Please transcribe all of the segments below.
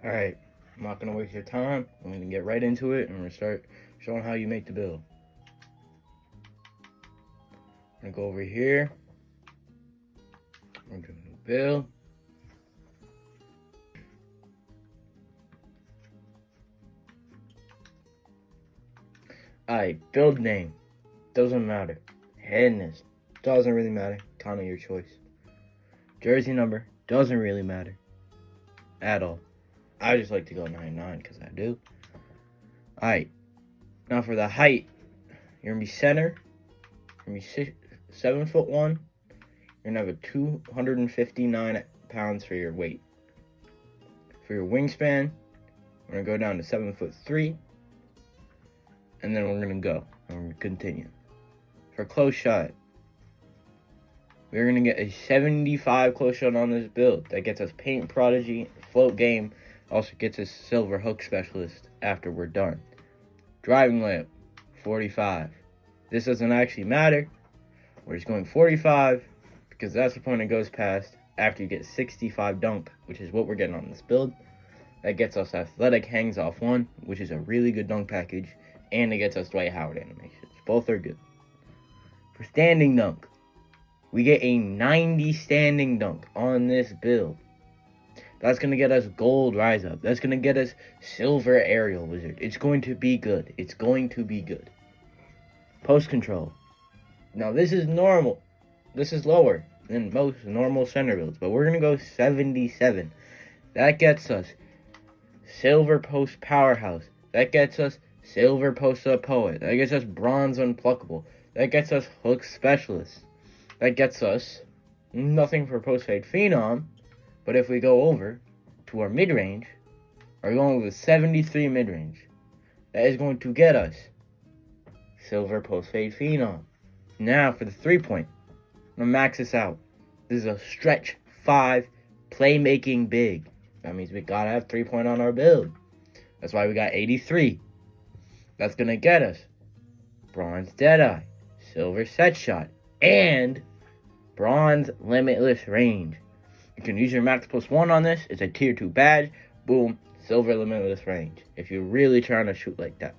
Alright, I'm not going to waste your time. I'm going to get right into it and we're going to start showing how you make the build. I'm going to go over here. We're going to do a new build. Alright, build name. Doesn't matter. Headness. Doesn't really matter. Kind of your choice. Jersey number. Doesn't really matter. At all. I just like to go 99 because I do. Alright. Now for the height. You're going to be center. You're going to be 7'1". You're going to have a 259 pounds for your weight. For your wingspan, we're going to go down to 7'3". And then we're going to go. And we're going to continue. For close shot, we're going to get a 75 close shot on this build. That gets us paint prodigy, float game. Also gets us silver hook specialist after we're done. Driving layup, 45. This doesn't actually matter. We're just going 45 because that's the point it goes past after you get 65 dunk, which is what we're getting on this build. That gets us athletic hangs off 1, which is a really good dunk package, and it gets us Dwight Howard animations. Both are good. For standing dunk, we get a 90 standing dunk on this build. That's going to get us gold rise up. That's going to get us silver aerial wizard. It's going to be good. It's going to be good. Post control. Now this is normal. This is lower than most normal center builds. But we're going to go 77. That gets us silver post powerhouse. That gets us silver post up poet. That gets us bronze unpluckable. That gets us hook specialist. That gets us nothing for post fade phenom. But if we go over to our mid-range, we're going with 73 mid-range. That is going to get us silver post-fade phenom. Now for the 3-point. I'm going to max this out. This is a stretch 5 playmaking big. That means we got to have 3-point on our build. That's why we got 83. That's going to get us bronze deadeye, silver set shot, and bronze limitless range. You can use your max +1 on this. It's a tier 2 badge. Boom. Silver limitless range. If you're really trying to shoot like that.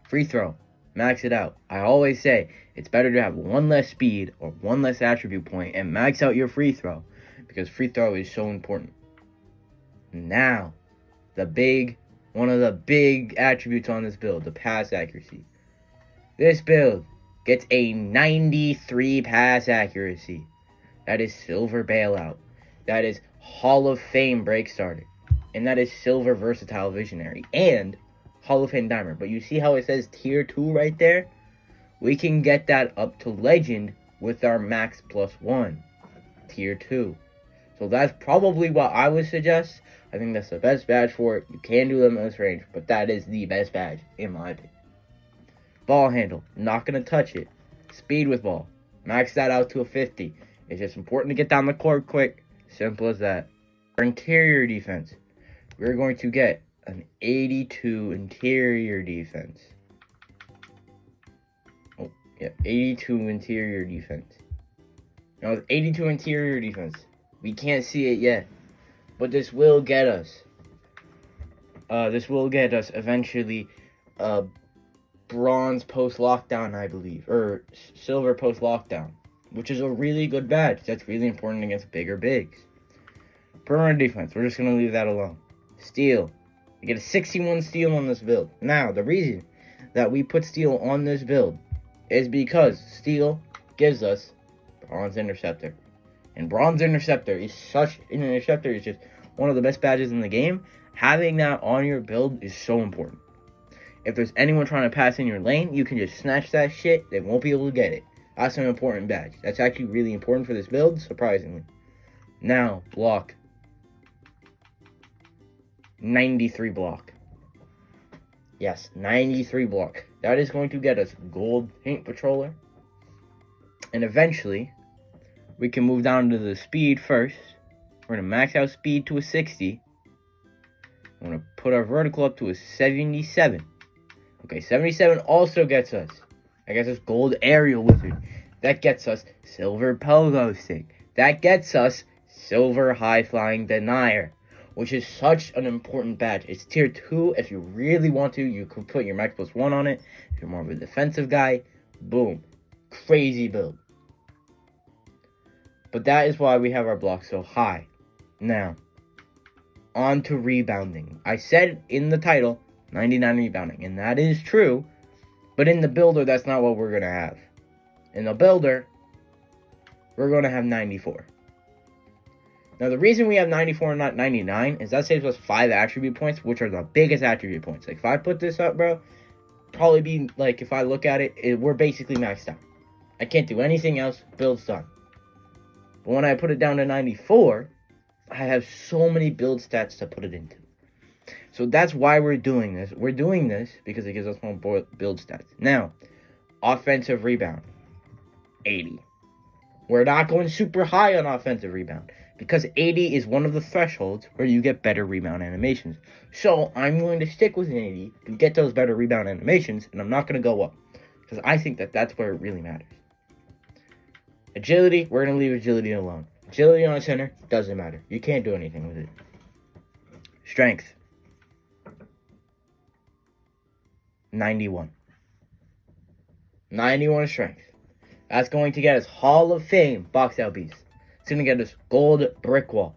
Free throw. Max it out. I always say it's better to have 1 less speed or 1 less attribute point and max out your free throw. Because free throw is so important. Now, one of the big attributes on this build. The pass accuracy. This build gets a 93 pass accuracy. That is silver bailout. That is Hall of Fame break starter. And that is silver versatile visionary. And Hall of Fame diamond. But you see how it says tier 2 right there? We can get that up to legend with our max +1. Tier 2. So that's probably what I would suggest. I think that's the best badge for it. You can do limitless range. But that is the best badge in my opinion. Ball handle. Not going to touch it. Speed with ball. Max that out to a 50. It's just important to get down the court quick. Simple as that. For interior defense, we're going to get an 82 interior defense. Oh, yeah, 82 interior defense. Now, with 82 interior defense, we can't see it yet, but this will get us. Eventually bronze post lockdown, I believe, or silver post lockdown. Which is a really good badge. That's really important against bigger bigs. Perimeter defense. We're just going to leave that alone. Steal. You get a 61 steal on this build. Now, the reason that we put steal on this build is because steal gives us bronze interceptor. And bronze interceptor is just one of the best badges in the game. Having that on your build is so important. If there's anyone trying to pass in your lane, you can just snatch that shit. They won't be able to get it. That's an important badge. That's actually really important for this build, surprisingly. Now, block. 93 block. Yes, 93 block. That is going to get us gold paint patroller. And eventually, we can move down to the speed first. We're going to max out speed to a 60. I'm going to put our vertical up to a 77. Okay, 77 also gets us. That gets us gold aerial wizard. That gets us silver pogo stick. That gets us silver high flying denier. which is such an important badge. It's tier 2. If you really want to, you could put your max +1 on it. If you're more of a defensive guy, boom. Crazy build. But that is why we have our block so high. Now, on to rebounding. I said in the title, 99 rebounding, and that is true. But in the builder, that's not what we're going to have. In the builder, we're going to have 94. Now, the reason we have 94 and not 99 is that saves us 5 attribute points, which are the biggest attribute points. Like, if I put this up, bro, probably be, like, if I look at it, we're basically maxed out. I can't do anything else. Build's done. But when I put it down to 94, I have so many build stats to put it into. So that's why we're doing this. We're doing this because it gives us more build stats. Now, offensive rebound, 80. We're not going super high on offensive rebound because 80 is one of the thresholds where you get better rebound animations. So I'm going to stick with an 80 to get those better rebound animations, and I'm not going to go up because I think that that's where it really matters. Agility, we're going to leave agility alone. Agility on a center doesn't matter. You can't do anything with it. Strength, 91. 91 strength. That's going to get us Hall of Fame box out beast. It's going to get us gold brick wall.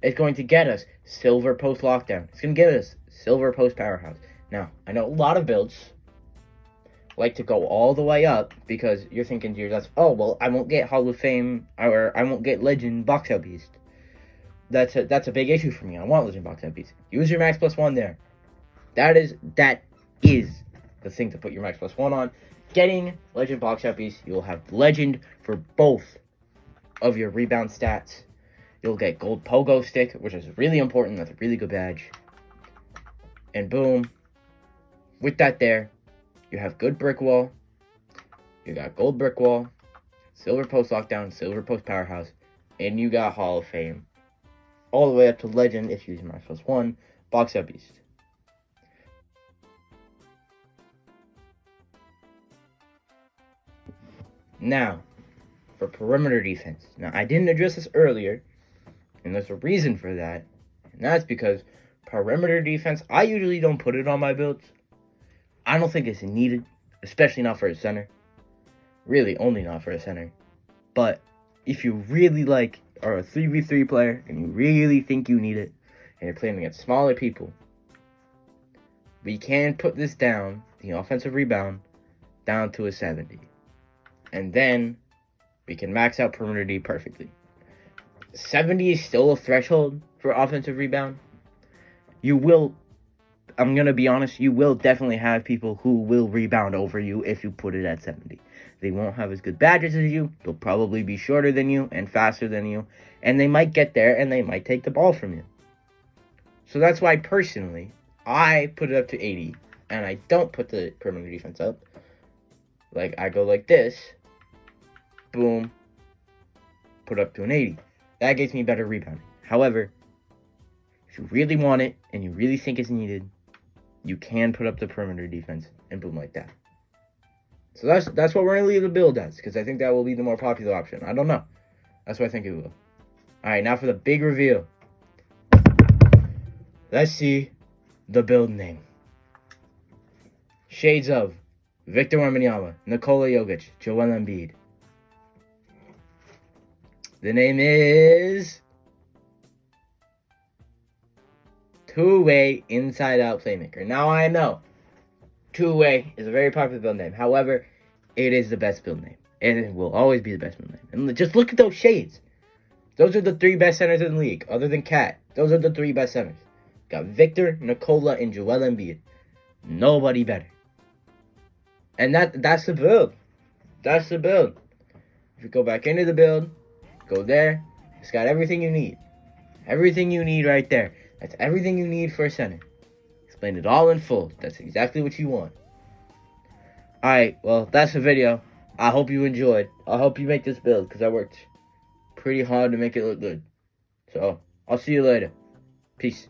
It's going to get us silver post lockdown. It's going to get us silver post powerhouse. Now, I know a lot of builds like to go all the way up because you're thinking to yourself, oh, well, I won't get Hall of Fame or I won't get Legend box out beast. That's a big issue for me. I want Legend box out beast. Use your max +1 there. That is the thing to put your max +1 on. Getting Legend box out beast, you'll have Legend for both of your rebound stats. You'll get gold pogo stick, which is really important. That's a really good badge. And boom, with that there, you have good brick wall. You got gold brick wall, silver post lockdown, silver post powerhouse, and you got Hall of Fame. All the way up to Legend if you use max +1, box out beast. Now, for perimeter defense. Now, I didn't address this earlier, and there's a reason for that. And that's because perimeter defense, I usually don't put it on my builds. I don't think it's needed, especially not for a center. Really, only not for a center. But if you really are a 3v3 player, and you really think you need it, and you're playing against smaller people, we can put this down, the offensive rebound, down to a 70. And then we can max out perimeter D perfectly. 70 is still a threshold for offensive rebound. You will, I'm going to be honest, you will definitely have people who will rebound over you if you put it at 70. They won't have as good badges as you. They'll probably be shorter than you and faster than you. And they might get there and they might take the ball from you. So that's why, personally, I put it up to 80. And I don't put the perimeter defense up. Like, I go like this. Boom. Put up to an 80. That gets me better rebounding. However, if you really want it and you really think it's needed, you can put up the perimeter defense and boom like that. So that's what we're going to leave the build as, because I think that will be the more popular option. I don't know. That's what I think it will. Alright, now for the big reveal. Let's see the build name. Shades of Victor Wembanyama, Nikola Jokic, Joel Embiid. The name is Two-Way Inside-Out Playmaker. Now I know Two-Way is a very popular build name. However, it is the best build name. And it will always be the best build name. And just look at those shades. Those are the 3 best centers in the league, other than Cat. Those are the 3 best centers. Got Victor, Nikola, and Joel Embiid. Nobody better. And that's the build. That's the build. If you go back into the build, go there. It's got everything you need. Everything you need right there. That's everything you need for a center. Explained it all in full. That's exactly what you want. Alright, well, that's the video. I hope you enjoyed. I hope you make this build, because I worked pretty hard to make it look good. So, I'll see you later. Peace.